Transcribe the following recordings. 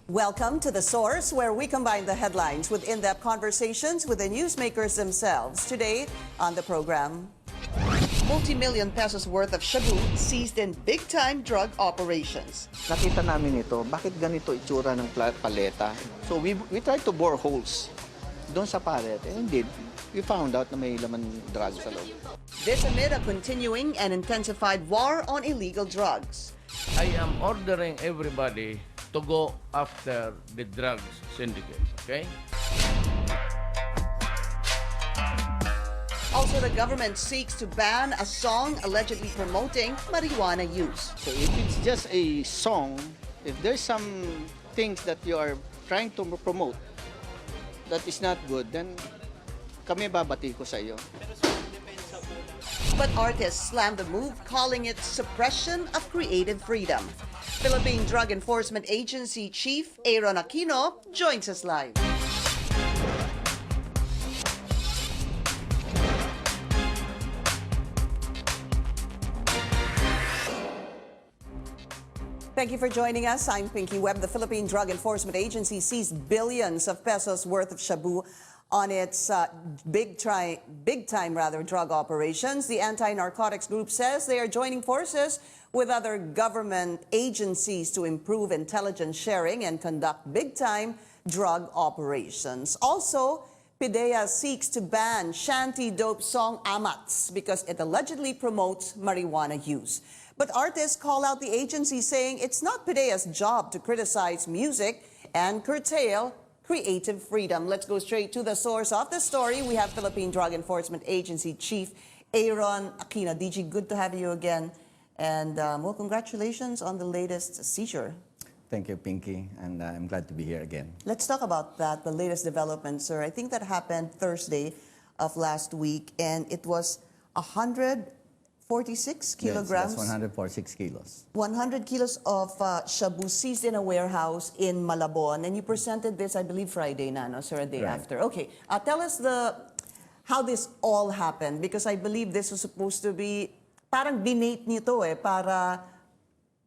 Welcome to The Source, where we combine the headlines with in-depth conversations with the newsmakers themselves. Today on the program, multi-million pesos worth of Shabu seized in big-time drug operations. Nakita namin ito, bakit ganito itsura ng paleta? So we tried to bore holes doon sa pallet. And indeed, we found out na may laman drugs sa loob. This amid a continuing and intensified war on illegal drugs. I am ordering everybody to go after the drugs syndicates, okay? Also, the government seeks to ban a song allegedly promoting marijuana use. So if it's just a song, if there's some things that you are trying to promote that is not good, then kami babati ko sa iyo. But artists slammed the move, calling it suppression of creative freedom. Philippine Drug Enforcement Agency Chief Aaron Aquino joins us live. Thank you for joining us. I'm Pinky Webb. The Philippine Drug Enforcement Agency seized billions of pesos worth of Shabu on its big-time drug operations. The anti-narcotics group says they are joining forces with other government agencies to improve intelligence sharing and conduct big-time drug operations. Also, PDEA seeks to ban shanty dope song Amatz because it allegedly promotes marijuana use. But artists call out the agency, saying it's not PDEA's job to criticize music and curtail creative freedom. Let's go straight to the source of the story. We have Philippine Drug Enforcement Agency Chief Aaron Aquino. DG, good to have you again. And well, congratulations on the latest seizure. Thank you, Pinky, and I'm glad to be here again. Let's talk about that, the latest development, sir. I think that happened Thursday of last week, and it was 146 kilograms. Yes, that's 146 kilos. 100 kilos of Shabu seized in a warehouse in Malabon, and you presented this, I believe, Friday na, no, sir, a day Right. after. Okay, tell us how this all happened, because I believe this was supposed to be, parang dinate nito para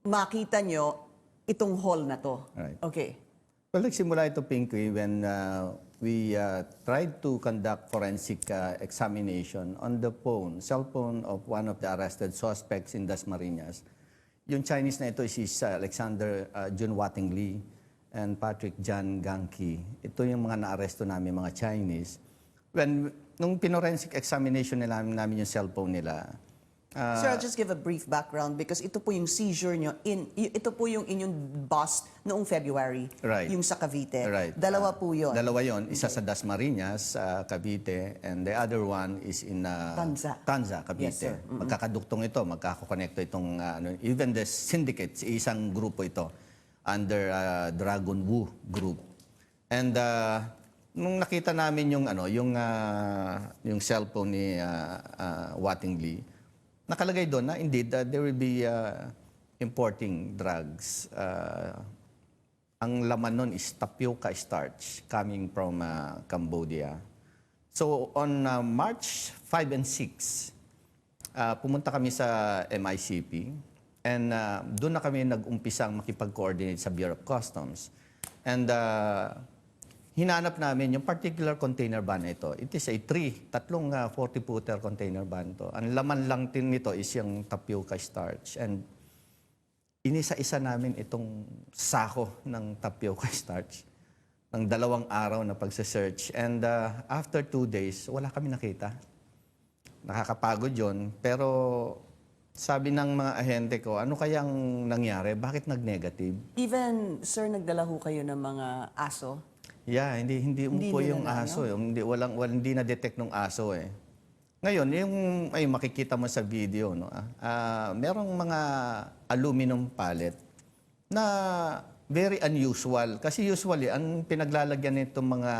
makita nyo itong hall na to. Right. Okay. Well, nagsimula ito, Pinky, when we tried to conduct forensic examination on the cell phone of one of the arrested suspects in Dasmariñas. Yung Chinese na ito is Alexander Jun Wattingly and Patrick John Ganki. Ito yung mga na-aresto namin, mga Chinese. Nung pinorensic examination namin yung cellphone nila, Sir, I'll just give a brief background because ito po yung seizure nyo, ito po yung inyong bust noong February, Right. yung sa Cavite. Right. Dalawa po yun. Dalawa yon, isa sa Dasmariñas, Cavite, and the other one is in Tanza, Cavite. Yes, sir. Magkakaduktong ito, magkakakonekto itong, even the syndicates, isang grupo ito, under Dragon Wu Group. And nung nakita namin yung cellphone ni Wattingly, nakalagay doon na indeed there will be importing drugs. Ang laman nun is tapioca starch coming from Cambodia. So on March 5 and 6, pumunta kami sa MICP and doon na kami nag-umpisang makipag-coordinate sa Bureau of Customs. And hinanap namin yung particular container van na ito. It is a tatlong 40-footer container van to. Ang laman lang din nito is yung tapioca starch. And inisa-isa namin itong sako ng tapioca starch ng 2 araw na pagsa-search. And after 2 days, wala kami nakita. Nakakapagod yon. Pero sabi ng mga ahente ko, ano kayang nangyari? Bakit nag-negative? Even, sir, nagdala ho kayo ng mga aso? Yeah, hindi po yung aso. Hindi na-detect ng aso eh. Ngayon, ay makikita mo sa video, no? Merong mga aluminum pallet na very unusual. Kasi usually, ang pinaglalagyan nitong mga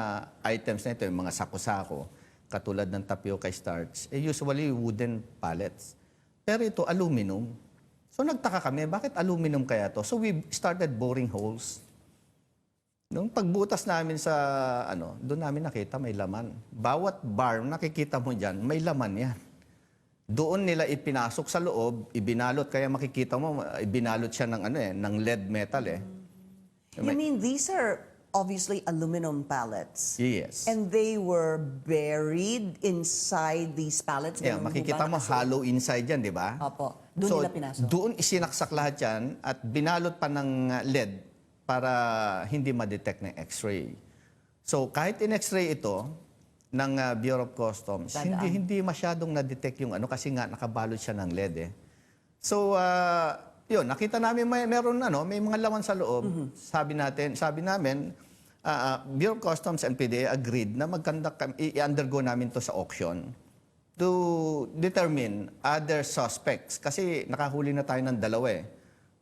items na ito, yung mga sako-sako, katulad ng tapioca starch, usually wooden pallets. Pero ito, aluminum. So nagtaka kami, bakit aluminum kaya to? So we started boring holes. Nung pagbutas namin sa, doon namin nakita may laman. Bawat bar, nakikita mo dyan, may laman yan. Doon nila ipinasok sa loob, ibinalot, kaya makikita mo, ibinalot siya ng, ng lead metal eh. You mean these are obviously aluminum pallets? Yes. And they were buried inside these pallets? Yeah, Ganun ho makikita ba mo nakasuot? hollow inside yan, di ba? Opo. Doon nila pinasok? Doon isinaksak lahat yan at binalot pa ng lead para hindi ma-detect ng X-ray. So kahit in X-ray ito ng Bureau of Customs, hindi masyadong na-detect yung ano kasi nga nakabalot siya ng lead eh. So yun, nakita namin may mga laman sa loob. Sabi namin Bureau of Customs and PDA agreed na i-undergo namin to sa auction to determine other suspects kasi nakahuli na tayo ng dalawa eh.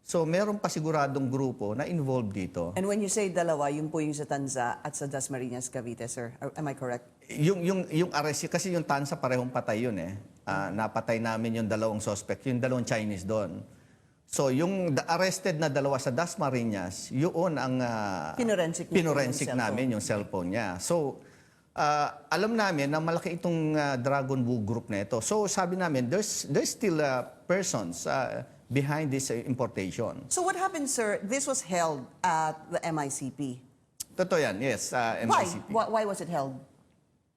So meron pa siguradong grupo na involved dito. And when you say dalawa, yun po yung sa Tanza at sa Dasmariñas, Cavite, sir. Am I correct? Yung arrest, kasi yung Tansa parehong patay yun eh. Napatay namin yung dalawang suspect, yung dalawang Chinese doon. So yung arrested na dalawa sa Dasmariñas, yun ang pinorensik namin yung cellphone niya. So alam namin na malaki itong Dragon Boo group na ito. So sabi namin, there's still persons behind this importation. So what happened, sir? This was held at the MICP. Totoo yan, yes, MICP. Why was it held?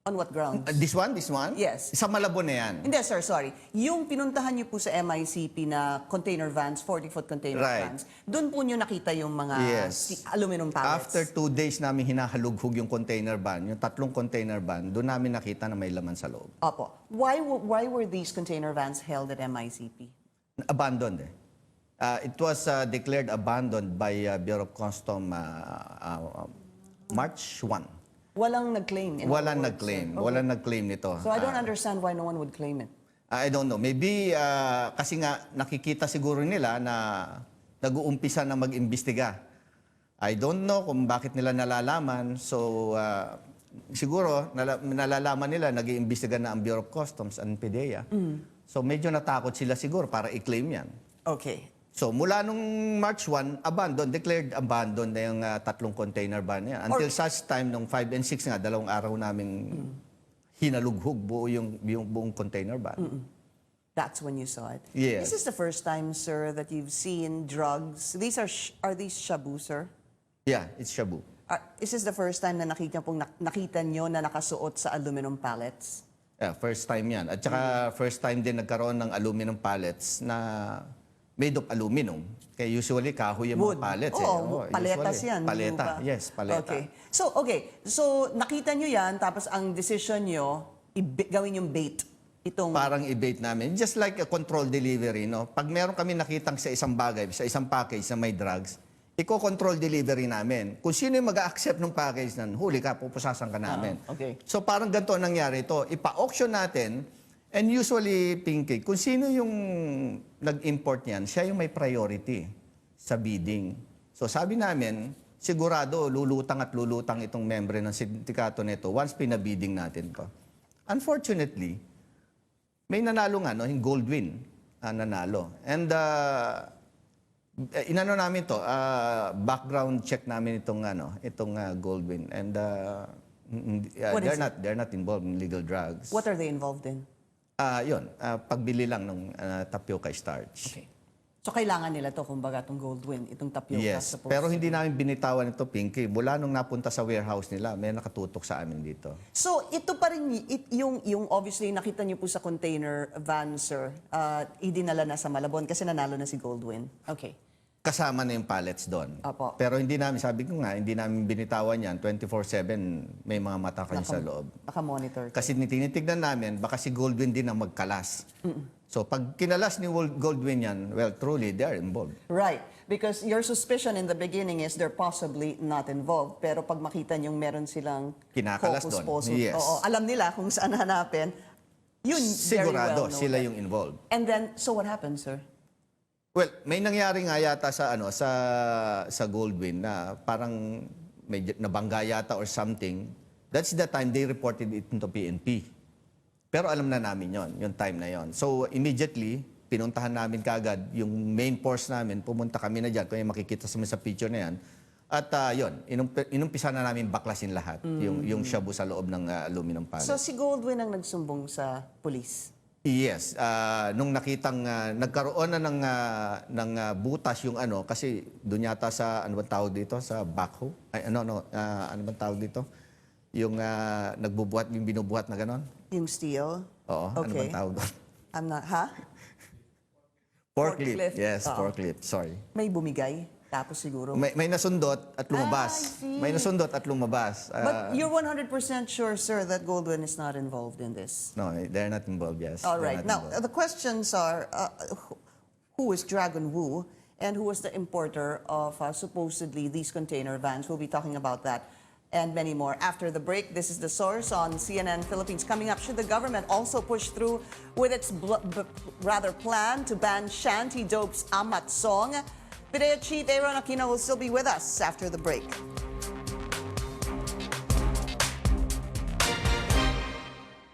On what grounds? This one? Yes. Sa Malabon na yan. Hindi, sir, sorry. Yung pinuntahan niyo po sa MICP na container vans, 40-foot container vans, doon po niyo nakita yung mga aluminum pallets. After 2 days namin hinahalughog yung container van, yung 3 container van, doon namin nakita na may laman sa loob. Opo. Why were these container vans held at MICP? Abandoned eh. It was declared abandoned by Bureau of Customs March 1. Walang nag-claim? Walang nag-claim. Okay. Walang nag-claim nito. So I don't understand why no one would claim it. I don't know. Maybe kasi nga nakikita siguro nila na nag-uumpisa na mag-imbestiga. I don't know kung bakit nila nalalaman. So siguro nalalaman nila nag-iimbestiga na ang Bureau of Customs and PDEA. So medyo natakot sila siguro para i-claim yan. Okay. So mula nung March 1, declared abandoned na yung 3 container van yan. Until such time, nung 5 and 6 nga, 2 araw namin hinalughog yung buong container van. That's when you saw it? Yes. This is the first time, sir, that you've seen drugs. These are these Shabu, sir? Yeah, it's Shabu. Is this the first time na nakita nyo na nakasuot sa aluminum pallets? Yeah, first time yan. At saka first time din nagkaroon ng aluminum pallets na made of aluminum. Kaya usually kahoy yung mga pallets. Oo, paletas yan. Paleta, yes, paleta. Okay. So nakita nyo yan, tapos ang decision nyo, gawin yung bait. Parang i-bait namin. Just like a control delivery, no? Pag meron kami nakitang sa isang bagay, sa isang package na may drugs, i-control delivery namin. Kung sino yung mag-accept ng package nan, huli ka, pupusasan ka namin. Okay. So parang ganito ang nangyari ito. Ipa-auction natin. And usually, Pinky, kung sino yung nag-import niyan, siya yung may priority sa bidding. So sabi namin, sigurado lulutang itong membre ng sindikato nito once pinabidding natin to. Unfortunately, may nanalo nga, no, yung Goldwyn nanalo. And inano namin to, background check namin itong Goldwyn. And they're not involved in illegal drugs. What are they involved in? Pagbili lang ng tapioca starch. Okay. So kailangan nila to, kumbaga, itong Goldwyn, itong tapioca. Yes, pero hindi namin binitawan ito, Pinky. Mula nung napunta sa warehouse nila, may nakatutok sa amin dito. So ito pa rin, yung obviously nakita niyo po sa container van, sir, idinala na sa Malabon kasi nanalo na si Goldwyn. Okay. Kasama na yung pallets doon. Apo. Pero hindi namin, sabi ko nga, hindi namin binitawan yan. 24/7, may mga mata kayo sa loob. Naka-monitor. Kasi tinitignan namin, baka si Goldwyn din ang magkalas. So pag kinalas ni Goldwyn yan, well, truly, they are involved. Right. Because your suspicion in the beginning is they're possibly not involved. Pero pag makita niyong meron silang kinakalas doon. Yes. Oo, alam nila kung saan hanapin. Yun, sigurado, very well sila yung involved. And then, so what happened, sir? Well, may nangyari nga yata sa Goldwyn na parang may nabangga yata or something. That's the time they reported it into PNP. Pero alam na namin yung time na yon. So immediately, pinuntahan namin kagad yung main force namin, pumunta kami na dyan, kung makikita sa picture na yan. At inumpisa na namin baklasin lahat, yung Shabu sa loob ng aluminum pallet. So si Goldwyn ang nagsumbong sa police? Yes, nung nakitang nagkaroon na ng butas yung ano kasi doon yata sa ano bang tawag dito sa backhoe. Ay ano bang tawag dito? Yung nagbubuhat yung binubuhat na ganon. Yung steel? Oo, ano Okay. bang tawag doon? I'm not, ha? Forklift. Forklift. Yes, Oo. forklift. Sorry. May bumigay, tapos siguro. May nasundot at lumabas. I see. May nasundot at lumabas. But you're 100% sure, sir, that Goldwyn is not involved in this? No, they're not involved, yes. All They're right. not Now, involved. the questions are, who is Dragon Wu and who was the importer of supposedly these container vans? We'll be talking about that and many more after the break. This is The Source on CNN Philippines. Coming up, should the government also push through with its rather plan to ban Shanty Dope's Amatz song? PIDEA Chief Aaron Aquino will still be with us after the break.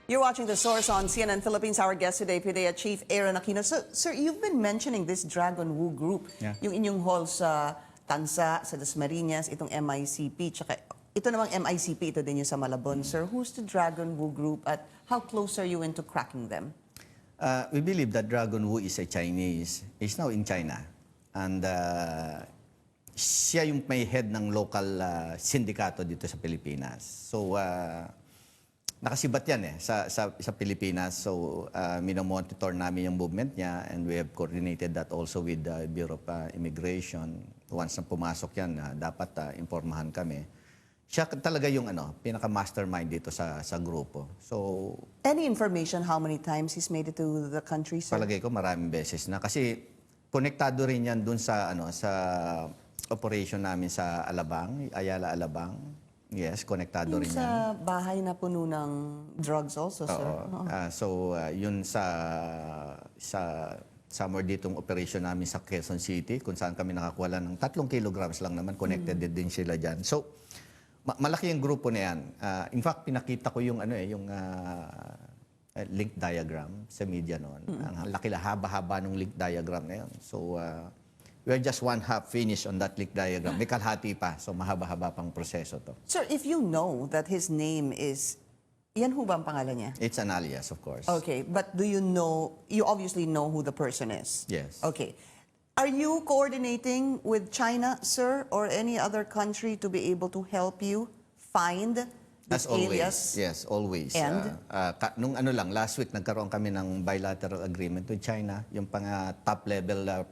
You're watching The Source on CNN Philippines. Our guest today, PIDEA Chief Aaron Aquino. So, sir, you've been mentioning this Dragon Wu group. Yeah. Yung inyong hall sa Tansa, sa Dasmariñas, itong MICP, tsaka ito namang MICP, ito din yung sa Malabon. Sir, who's the Dragon Wu group at how close are you into cracking them? We believe that Dragon Wu is a Chinese. He's now in China. And siya yung may head ng local sindikato dito sa Pilipinas. So, nakasibat yan sa Pilipinas. So, minomonitor namin yung movement niya and we have coordinated that also with the Bureau of Immigration. Once na pumasok yan, dapat impormahan kami. Siya talaga yung pinaka-mastermind dito sa grupo. So, Any information how many times he's made it to the country, sir? palagay ko maraming beses na kasi konektado rin yan dun sa sa operation namin sa Alabang, Ayala Alabang. Yes, konektado Yung rin yan. sa bahay na puno ng drugs also, sir? Oo. Yun sa somewhere ditong operation namin sa Quezon City kung saan kami nakakuha ng 3 kilograms lang naman, connected din sila dyan. So, malaki yung grupo na yan. In fact, pinakita ko yung link diagram sa media noon. Ang laki haba-haba ng link diagram na yun. So, we're just one half finished on that link diagram. May kalahati pa, so mahaba-haba pang proseso to. Sir, if you know that his name is, yan ho ba ang pangalan niya? It's an alias, of course. Okay, but do you know, you obviously know who the person is? Yes. Okay. Are you coordinating with China, sir, or any other country to be able to help you find this As always. alias? Yes, always. And? Nung last week, nagkaroon kami ng bilateral agreement with China. Yung top-level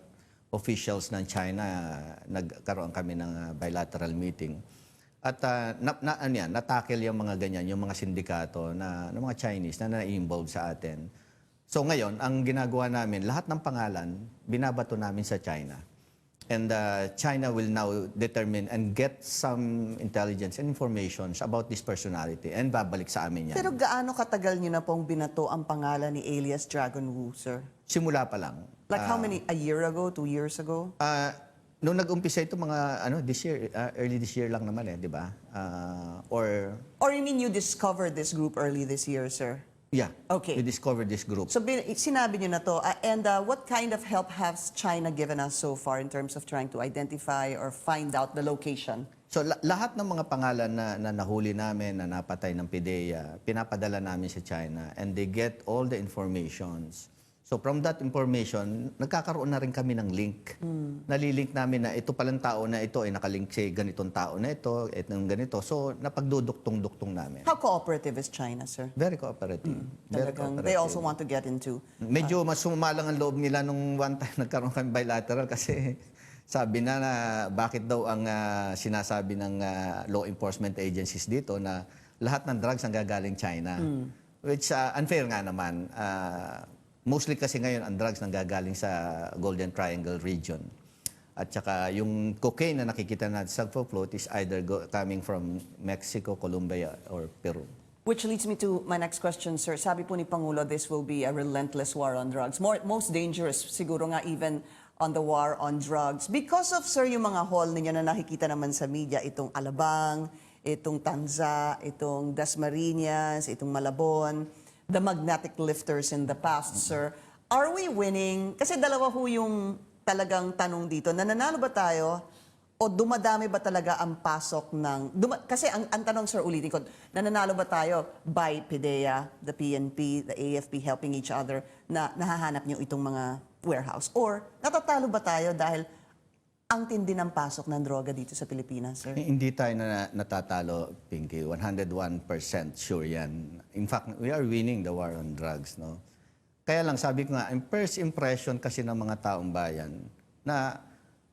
officials ng China, nagkaroon kami ng bilateral meeting. At natackle yung mga ganyan, yung mga sindikato ng mga Chinese na na-involve sa atin. So ngayon, ang ginagawa namin, lahat ng pangalan, binabato namin sa China. And China will now determine and get some intelligence and information about this personality and babalik sa amin yan. Pero gaano katagal niyo na pong binato ang pangalan ni alias Dragon Wu, sir? Simula pa lang. Like how many, a year ago, 2 years ago? Nung nag-umpisa ito mga this year, early this year lang naman di ba? Or you mean you discovered this group early this year, sir? yeah, Okay. we discovered this group. So sinabi niyo na to, and what kind of help has China given us so far in terms of trying to identify or find out the location? So lahat ng mga pangalan na nahuli namin, na napatay ng PIDEA, pinapadala namin sa China and they get all the informations. So from that information, nagkakaroon na rin kami ng link. Nalilink namin na ito palang tao na ito ay nakalink sa ganitong tao na ito, itong ganito. So napagduduktong-duktong namin. How cooperative is China, sir? Very cooperative. Very Talagang cooperative. they also want to get into. Medyo mas sumalang ang loob nila nung one time nagkaroon kami bilateral kasi sabi na bakit daw ang sinasabi ng law enforcement agencies dito na lahat ng drugs ang gagaling China. Which unfair nga naman. Mostly kasi ngayon ang drugs nanggagaling sa Golden Triangle region. At saka yung cocaine na nakikita natin sa float is either coming from Mexico, Colombia, or Peru. Which leads me to my next question, sir. Sabi po ni Pangulo, this will be a relentless war on drugs. Most dangerous, siguro nga even on the war on drugs. Because of, sir, yung mga hall ninyo na nakikita naman sa media, itong Alabang, itong Tanza, itong Dasmariñas, itong Malabon, the magnetic lifters in the past, sir. Are we winning? Kasi dalawa ho yung talagang tanong dito. Nananalo ba tayo O dumadami ba talaga ang pasok ng... kasi ang tanong, sir, ulitin ko, nananalo ba tayo by PIDEA, the PNP, the AFP helping each other na nahahanap niyo itong mga warehouse? Or natatalo ba tayo dahil ang tindi ng pasok ng droga dito sa Pilipinas, sir? Hindi tayo natatalo, Pinky. 101% sure yan. In fact, we are winning the war on drugs, no? Kaya lang, sabi ko nga, ang first impression kasi ng mga taong bayan na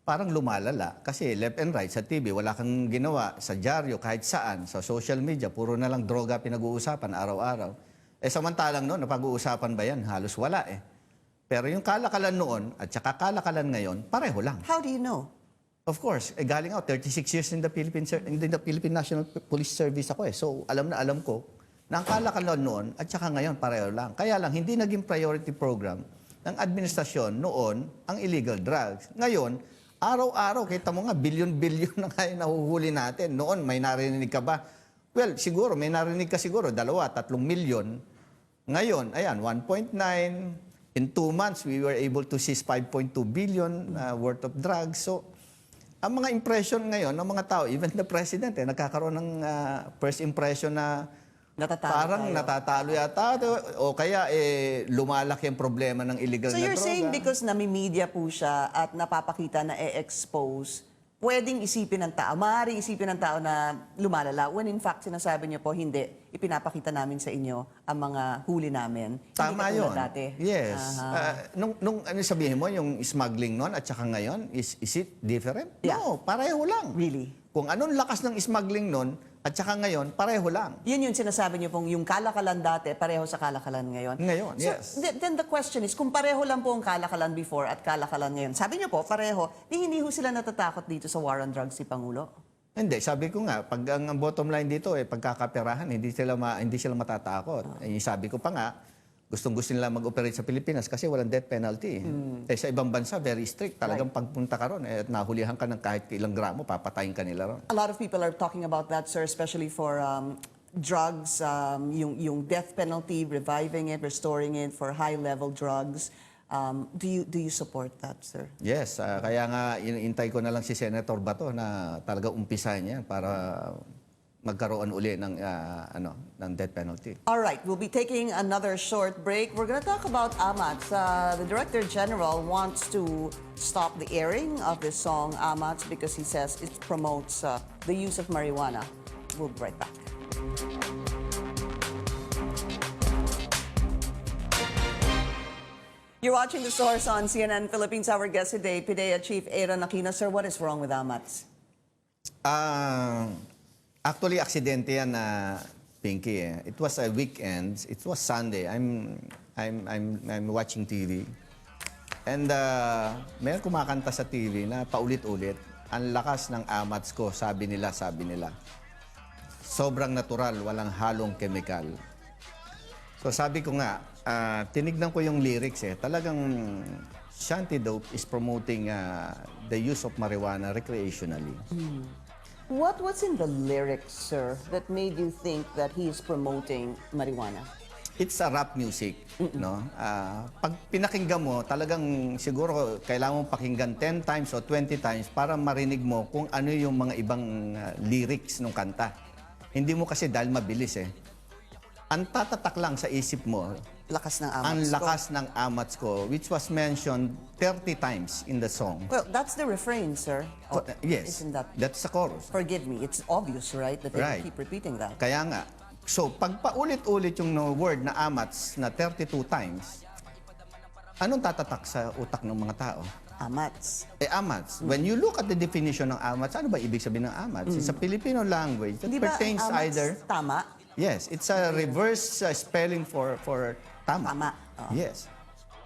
parang lumalala. Kasi left and right sa TV, wala kang ginawa. Sa dyaryo, kahit saan, sa social media, puro na lang droga pinag-uusapan araw-araw. Samantalang noon, napag-uusapan ba yan? Halos wala eh. Pero yung kalakalan noon at saka kalakalan ngayon, pareho lang. How do you know? Of course, galing ako 36 years in the Philippine National Police Service ako eh. So alam na alam ko na ang kalakalan noon at saka ngayon pareho lang. Kaya lang hindi naging priority program ng administrasyon noon ang illegal drugs. Ngayon, araw-araw, kita mo nga, bilyon-bilyon na kayo nahuhuli natin. Noon, may narinig ka ba? Well, siguro, may narinig ka siguro, 2-3 milyon. Ngayon, ayan, 1.9. In 2 months, we were able to seize 5.2 billion worth of drugs. So, ang mga impression ngayon ng mga tao, even the president, nagkakaroon ng first impression na parang natatalo yata o kaya lumalaki ang problema ng illegal na droga. So you're saying because nami-media po siya at napapakita na e-expose, pwedeng isipin ng tao, maaaring isipin ng tao na lumalala when in fact sinasabi niyo po hindi, ipinapakita namin sa inyo ang mga huli namin. Tama hindi yun. Dati. Yes. Nung ano sabihin mo, yung smuggling noon at saka ngayon, is it different? Yeah. No, pareho lang. Really? Kung anong lakas ng smuggling noon at saka ngayon, pareho lang. Yun yung sinasabi niyo pong yung kalakalan dati, pareho sa kalakalan ngayon. Ngayon, so, yes. Then the question is, kung pareho lang po ang kalakalan before at kalakalan ngayon, sabi niyo po, pareho, hindi ho sila natatakot dito sa war on drugs si Pangulo? Hindi, sabi ko nga, pag ang bottom line dito pagkakaperahan, hindi sila matatakot. Sabi ko pa nga, gustong-gusto nila mag-operate sa Pilipinas kasi walang death penalty. Sa ibang bansa, very strict. Talagang pagpunta ka ron, at nahulihan ka ng kahit ilang gramo, papatayin ka nila ron. A lot of people are talking about that, sir, especially for drugs, yung death penalty, reviving it, restoring it for high-level drugs. Do you support that, sir? Yes, kaya nga inintay ko na lang si Senator Bato na talaga umpisahan niya para magkaroon uli ng death penalty. All right, we'll be taking another short break. We're going to talk about Amatz. The Director General wants to stop the airing of this song, Amatz, because he says it promotes the use of marijuana. We'll be right back. You're watching The Source on CNN Philippines. Our guest today, PIDEA Chief Aaron Aquino. Sir, what is wrong with Amatz? Actually, aksidente yan na Pinky. It was a weekend. It was Sunday. I'm watching TV. And may kumakanta sa TV na paulit-ulit. Ang lakas ng Amatz ko, sabi nila. Sobrang natural, walang halong chemical. So sabi ko nga, tinignan ko yung lyrics Talagang Shantydope is promoting the use of marijuana recreationally. What's in the lyrics, sir, that made you think that he is promoting marijuana? It's a rap music, no? Pag pinakinggan mo, talagang siguro kailangan mong pakinggan 10 times o 20 times para marinig mo kung ano yung mga ibang lyrics ng kanta. Hindi mo kasi dahil mabilis Ang tatatak lang sa isip mo, Lakas ng Amatz ang ko. lakas ng Amatz ko, which was mentioned 30 times in the song. Well, that's the refrain, sir. Yes, Isn't that? that's the chorus. Forgive me, it's obvious, right, that they Right. keep repeating that. Kaya nga, so pag paulit-ulit yung word na Amatz na 32 times, anong tatatak sa utak ng mga tao? Amatz. Amatz. When you look at the definition ng Amatz, ano ba ibig sabihin ng Amatz? It's a Filipino language that Di ba pertains ang Amatz either... tama? Yes, it's a reverse spelling for tama. Tama. Yes.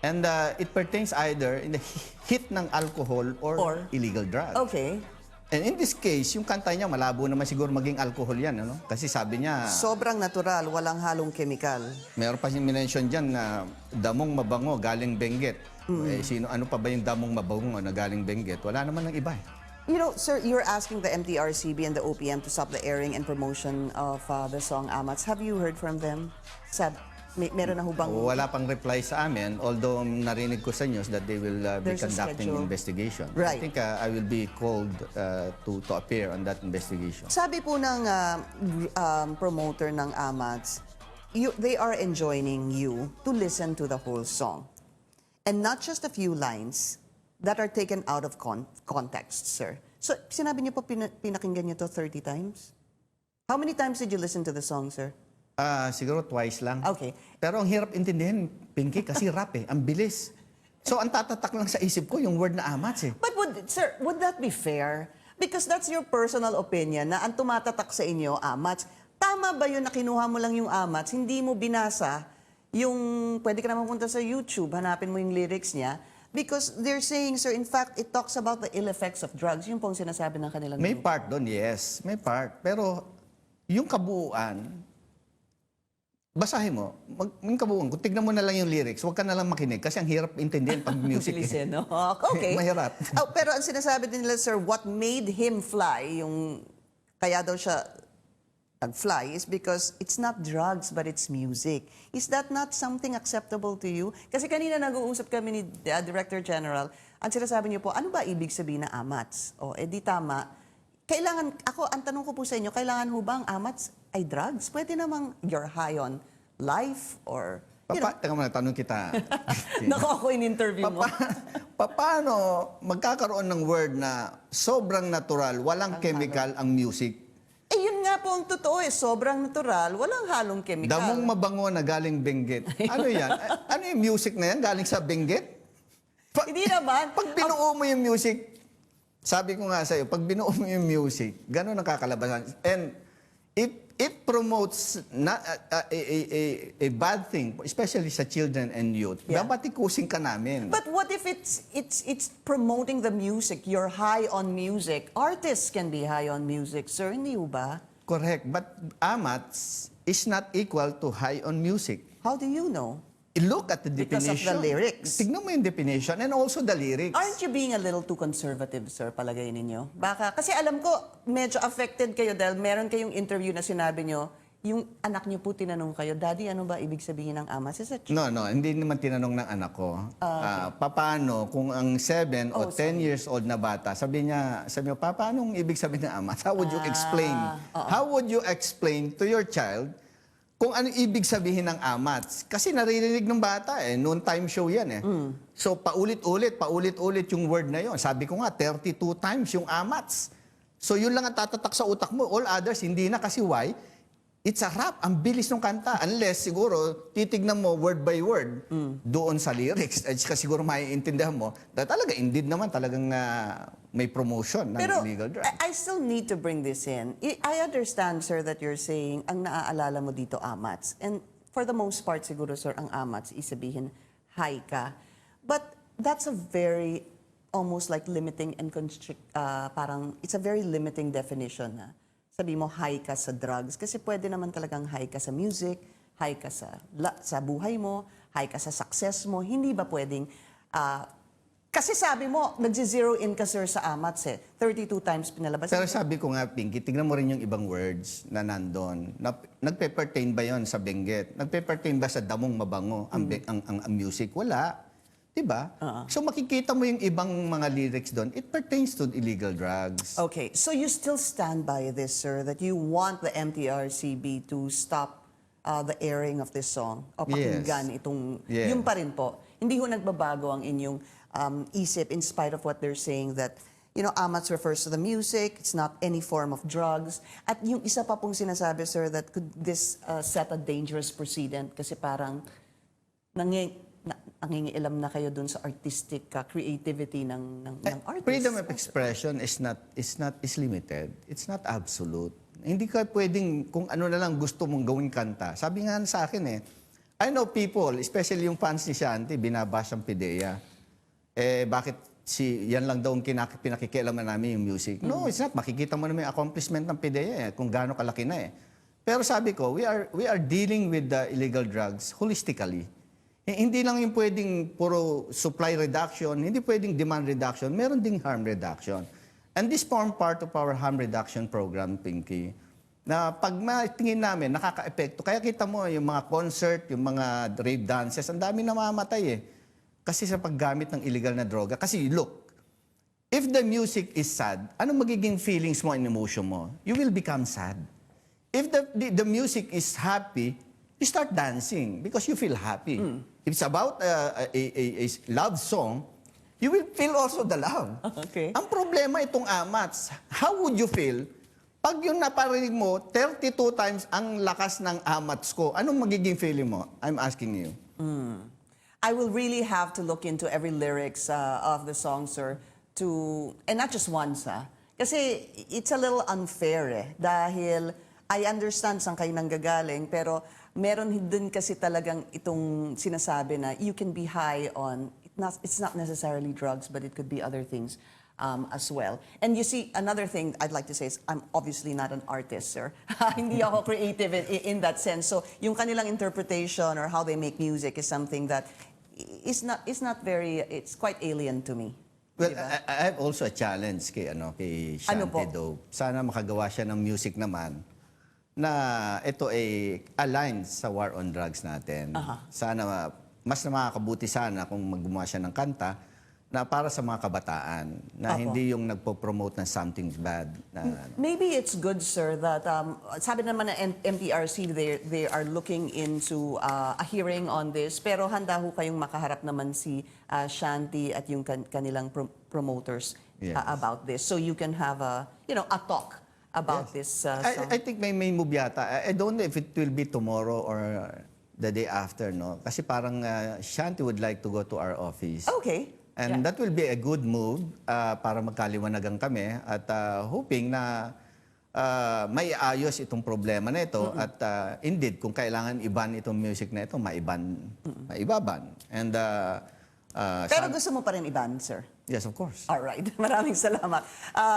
And it pertains either in the hit ng alcohol or illegal drugs. Okay. And in this case, yung kanta niya, malabo naman siguro maging alcohol yan. Ano? Kasi sabi niya, Sobrang natural, walang halong chemical. meron pa siyang minention dyan na damong mabango, galing Benguet. Ano pa ba yung damong mabango na galing Benguet? Wala naman ng iba You know, sir, you're asking the MTRCB and the OPM to stop the airing and promotion of the song Amatz. Have you heard from them? Meron na hubang... Wala pang reply sa amin, although narinig ko sa news that they will be There's a conducting schedule. investigation. Right. I think I will be called to appear on that investigation. Sabi po ng promoter ng Amatz, they are enjoining you to listen to the whole song. And not just a few lines that are taken out of context, sir. So, sinabi niyo po pinakinggan niyo to 30 times? How many times did you listen to the song, sir? Siguro twice lang. Okay. Pero ang hirap intindihin, Pinky, kasi rap Ang bilis. So, ang tatatak lang sa isip ko, yung word na Amatz But sir, would that be fair? Because that's your personal opinion na ang tumatatak sa inyo, Amatz. Tama ba yun na kinuha mo lang yung Amatz, hindi mo binasa yung, pwede ka naman punta sa YouTube, hanapin mo yung lyrics niya. Because they're saying, sir, in fact, it talks about the ill effects of drugs. Yung pong sinasabi ng kanilang May grupo. part doon, yes. May part. Pero, yung kabuuan, basahin mo, yung kabuuan, kung tignan mo na lang yung lyrics, huwag ka na lang makinig kasi ang hirap intindihin pag music. Bilisin, no? Okay. Mahirap. Oh, pero ang sinasabi din nila, sir, what made him fly, yung kaya daw siya nag-fly, is because it's not drugs, but it's music. Is that not something acceptable to you? Kasi kanina nag-uusap kami ni Director General, ang sinasabi niyo po, ano ba ibig sabihin na Amatz? O, di tama. Kailangan, ang tanong ko po sa inyo, kailangan ho ba ang Amatz ay drugs? Pwede namang you're high on life or, Teka muna, tanong kita. Naku, ako in-interview mo. Paano magkakaroon ng word na sobrang natural, walang chemical ang music? Eh, yun nga po ang totoo sobrang natural, walang halong chemical. Damong mabango na galing Benguet. Ano yan? Ano yung music na yan? Galing sa Benguet? Hindi naman. Pag binuo mo yung music, sabi ko nga sa'yo, pag binuo mo yung music, gano'n ang kakalabasan. And it promotes a bad thing, especially sa children and youth. Yeah. Dapat ikusin ka namin. But what if it's promoting the music? You're high on music. Artists can be high on music, sir. Hindi ba? Correct. But Amatz is not equal to high on music. How do you know? Look at the Because of definition. the lyrics. Tignan mo yung definition and also the lyrics. Aren't you being a little too conservative, sir, palagay ninyo? Baka, kasi alam ko, medyo affected kayo dahil meron kayong interview na sinabi nyo, yung anak nyo po tinanong kayo, Daddy, ano ba ibig sabihin ng Amatz? Is that true? No, hindi naman tinanong ng anak ko. Paano kung ang 7 o 10 years old na bata, sabi mo, Papa, anong ibig sabihin ng Amatz? How would you explain? How would you explain to your child kung ano ibig sabihin ng Amatz? Kasi naririnig ng bata noon time show yan So paulit-ulit yung word na yon. Sabi ko nga, 32 times yung Amatz. So yun lang ang tatatak sa utak mo. All others, hindi na kasi why? It's a rap. Ang bilis ng kanta. Unless siguro, titignan mo word by word doon sa lyrics. At siguro maiintindihan mo na talaga, indeed naman talagang may promotion ng Pero illegal drugs. I still need to bring this in. I understand, sir, that you're saying, ang naaalala mo dito, Amatz. And for the most part, siguro, sir, ang Amatz, isabihin, high ka. But that's a very, almost like limiting and parang, it's a very limiting definition na sabi mo, high ka sa drugs. Kasi pwede naman talagang high ka sa music, high ka sa buhay mo, high ka sa success mo. Hindi ba pwedeng... kasi sabi mo, nag-zero in ka, sir, sa Amatz 32 times pinalabas. Pero sabi ko nga, Pinky, tignan mo rin yung ibang words na nandun. Nagpe-pertain ba yon sa Benguet? Nagpe-pertain ba sa damong mabango ang music? Wala. Diba? So makikita mo yung ibang mga lyrics doon. It pertains to illegal drugs. Okay, so you still stand by this, sir, that you want the MTRCB to stop the airing of this song? O pakinggan itong... Yes. Yun pa rin po. Hindi ho nagbabago ang inyong isip in spite of what they're saying that, Amatz refers to the music, it's not any form of drugs. At yung isa pa pong sinasabi, sir, that could this set a dangerous precedent kasi parang nangingialam na kayo dun sa artistic creativity ng artist. Freedom of expression is limited. It's not absolute. Hindi ka pwedeng kung ano na lang gusto mong gawing kanta. Sabi nga sa akin I know people, especially yung fans ni Shanti, binabash ang PIDEA. Bakit yan lang daw ang pinakikialaman namin yung music? No, it's not. Makikita mo naman yung accomplishment ng PIDEA kung gaano kalaki na Pero sabi ko, we are dealing with the illegal drugs holistically. Hindi lang yung pwedeng puro supply reduction, hindi pwedeng demand reduction, meron ding harm reduction. And this form part of our harm reduction program, Pinky. na pag matingin namin, nakaka-epekto. Kaya kita mo, yung mga concert, yung mga rave dances, ang dami namamatay eh. Kasi sa paggamit ng illegal na droga. Kasi look, if the music is sad, anong magiging feelings mo and emotion mo? You will become sad. If the music is happy, you start dancing because you feel happy. If it's about a love song, you will feel also the love. Okay. Ang problema itong Amatz, how would you feel pag yung naparinig mo, 32 times ang lakas ng Amatz ko, anong magiging feeling mo? I'm asking you. I will really have to look into every lyrics of the song, sir, and not just once, Kasi it's a little unfair dahil I understand saan kayo nanggagaling, pero meron din kasi talagang itong sinasabi na you can be high on, it's not necessarily drugs, but it could be other things as well. And you see, another thing I'd like to say is I'm obviously not an artist, sir. Hindi ako creative in that sense. So yung kanilang interpretation or how they make music is something that is not very, it's quite alien to me. Well, Diba? I have also a challenge kay Shanty Dope. Sana makagawa siya ng music naman na ito ay aligned sa war on drugs natin. Sana mas makakabuti sana kung gumawa siya ng kanta na para sa mga kabataan, na hindi yung nagpo-promote ng something bad. Maybe it's good, sir, that sabi naman ng MPRC, they are looking into a hearing on this, pero handa ho kayong makaharap naman si Shanty at yung kanilang promoters about this. So you can have a talk about this song. I think may move yata. I don't know if it will be tomorrow or the day after, no? Kasi parang Shanty would like to go to our office. Okay. And that will be a good move para magkaliwanagan kami at hoping na may ayos itong problema na ito at indeed, kung kailangan iban itong music na ito, maibaban. And, Pero gusto mo pa rin iban, sir? Yes, of course. All right. Maraming salamat.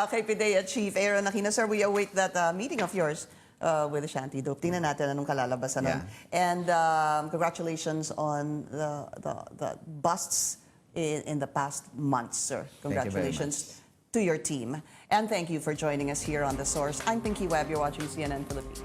Kay PIDEA Chief Aaron Aquino, sir, we await that meeting of yours with the Shanty Dope. Tingnan natin anong kalalabasan nun. And congratulations on the busts in the past months, sir. Congratulations to your team. And thank you for joining us here on The Source. I'm Pinky Webb. You're watching CNN Philippines.